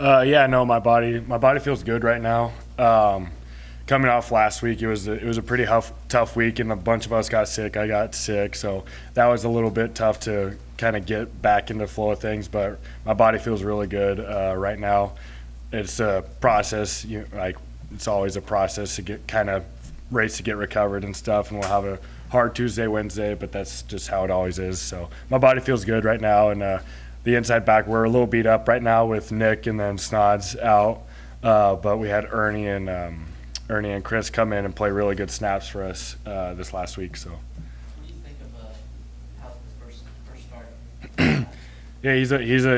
Yeah, no, my body feels good right now. Coming off last week, it was a pretty tough week, and a bunch of us got sick. I got sick, so that was a little bit tough to kind of get back into the flow of things. But my body feels really good right now. It's a process, like it's always a process to get kind of race to get recovered and stuff, and we'll have a hard Tuesday, Wednesday, but that's just how it always is. So my body feels good right now, and the inside back, we're a little beat up right now with Nick and then Snod's out, but we had Ernie and Chris come in and play really good snaps for us this last week. So What do you think of how his first start? yeah,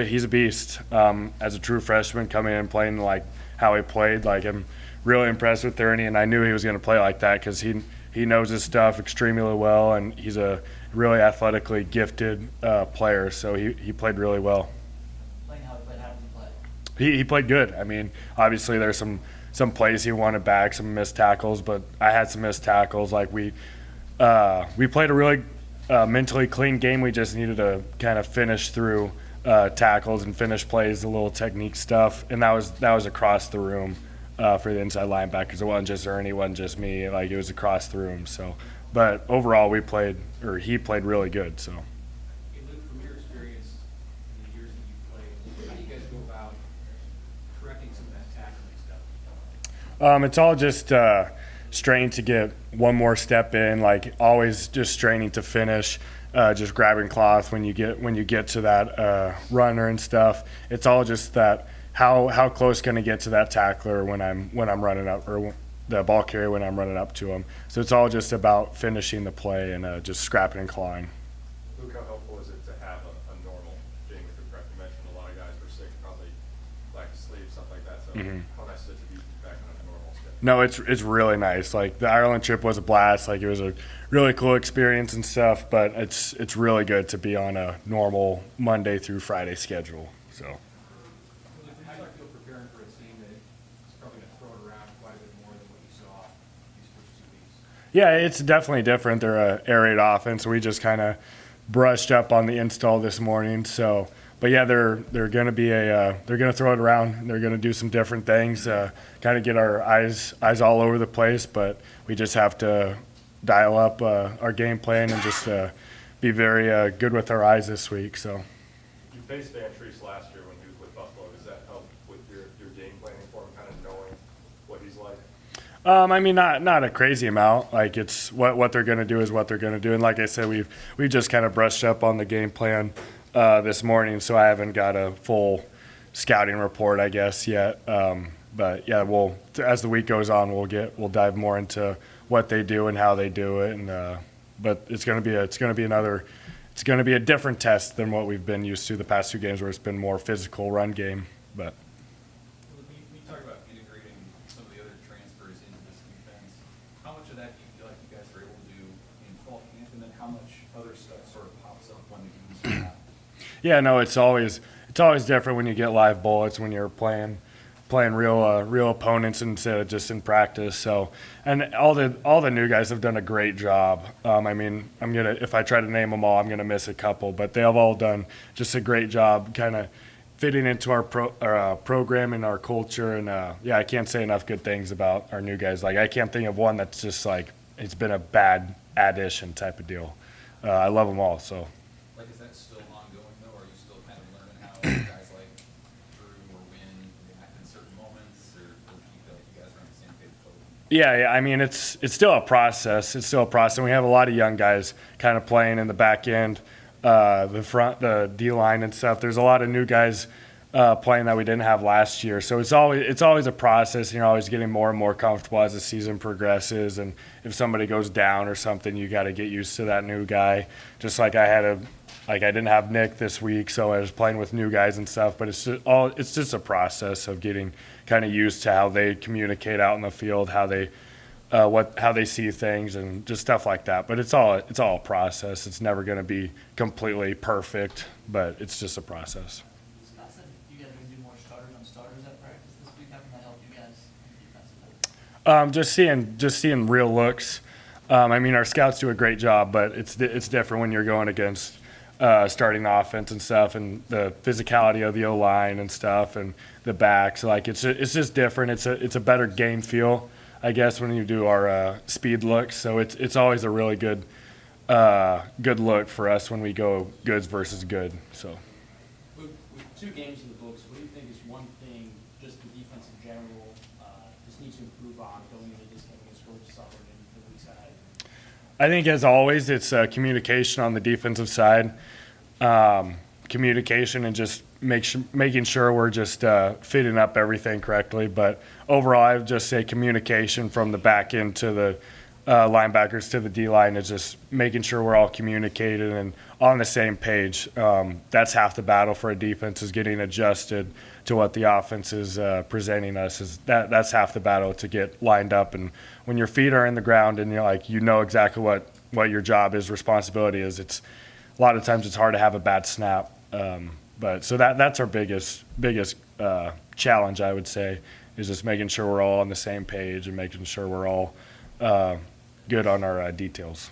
he's a beast. As a true freshman, coming in and playing like how he played, like I'm really impressed with Ernie, and I knew he was going to play like that because he knows his stuff extremely well, and he's a really athletically gifted player. So he played really well. Playing how he played, how did he play? He played good. I mean, obviously there's some plays he wanted back, some missed tackles, but I had some missed tackles. Like we played a really mentally clean game. We just needed to kind of finish through tackles and finish plays, a little technique stuff, and that was across the room for the inside linebackers. It wasn't just Ernie, it wasn't just me. Like it was across the room. So, but overall, he played really good. So. Hey, Luke, from your experience in the years that you've played, how do you guys go about correcting some of that tackling stuff? It's all just straining to get one more step in, like always just straining to finish, just grabbing cloth when you get to that runner and stuff. It's all just that how close can I get to that tackler when I'm running up, or the ball carrier when I'm running up to him. So it's all just about finishing the play and just scrapping and clawing. Luke, how helpful is it to have a normal game with your prep? You mentioned a lot of guys were sick, probably lack of sleep, stuff like that. So how nice is it to be back on a normal schedule? No, it's really nice. Like the Ireland trip was a blast. Like it was a really cool experience and stuff. But it's really good to be on a normal Monday through Friday schedule. So. Luke, how do you feel preparing for a team that is probably going to throw it around quite a bit more than what you saw these first 2 weeks? Yeah, it's definitely different. They're a air raid offense. We just kind of brushed up on the install this morning. So, but yeah, they're going to be they're going to throw it around. They're going to do some different things, kind of get our eyes all over the place. But we just have to dial up our game plan and just be very good with our eyes this week. So. You faced Van Treese last year when he was with Buffalo. Does that help with your game planning for him, kind of knowing what he's like? I mean, not a crazy amount. Like it's what they're going to do is what they're going to do. And like I said, we've just kind of brushed up on the game plan this morning, so I haven't got a full scouting report, I guess, yet. But yeah, as the week goes on, we'll dive more into what they do and how they do it. And but it's going to be a different test than what we've been used to the past 2 games, where it's been more physical run game. But. When you talk about integrating some of the other transfers into this defense, how much of that do you feel like you guys are able to do in fall camp, and then how much other stuff sort of pops up when the games are out? Yeah, no, it's always different when you get live bullets, when you're playing real opponents instead of just in practice. So, and all the new guys have done a great job. I mean, if I try to name them all, I'm gonna miss a couple, but they have all done just a great job, kind of fitting into our program and our culture. And yeah, I can't say enough good things about our new guys. Like I can't think of one that's just like it's been a bad addition type of deal. I love them all. So. Like, is that still ongoing, though, or are you still kind of learning how guys like Drew or Wynn react in certain moments, or do you feel like you guys are on the same page totally? Yeah. I mean, it's still a process. It's still a process. And we have a lot of young guys kind of playing in the back end, the front, the D line and stuff. There's a lot of new guys playing that we didn't have last year. So it's always a process. And you're always getting more and more comfortable as the season progresses. And if somebody goes down or something, you got to get used to that new guy. Just like I didn't have Nick this week, so I was playing with new guys and stuff. But it's just a process of getting kind of used to how they communicate out in the field, how they see things, and just stuff like that. But it's all a process. It's never going to be completely perfect, but it's just a process. Scott said you guys are going to do more starters on starters at practice this week. How can that help you guys on the defensive end? Just seeing real looks. I mean, our scouts do a great job, but it's different when you're going against starting the offense and stuff, and the physicality of the O-line and stuff, and the backs. Like it's just different. It's a better game feel, I guess, when you do our speed looks. So it's always a really good look for us when we go goods versus good. So. With 2 games in the books, what do you think is one thing just the defense in general just needs to improve on going into this game against Georgia Southern in the weeks ahead? I think, as always, it's communication on the defensive side. Communication and just making sure we're just fitting up everything correctly. But overall, I would just say communication from the back end to the linebackers to the D-line is just making sure we're all communicated and on the same page. That's half the battle for a defense, is getting adjusted to what the offense is presenting us. That's half the battle, to get lined up. And when your feet are in the ground and you know exactly what your job is, responsibility is, it's a lot of times it's hard to have a bad snap. But so that's our biggest challenge, I would say, is just making sure we're all on the same page and making sure we're all good on our details.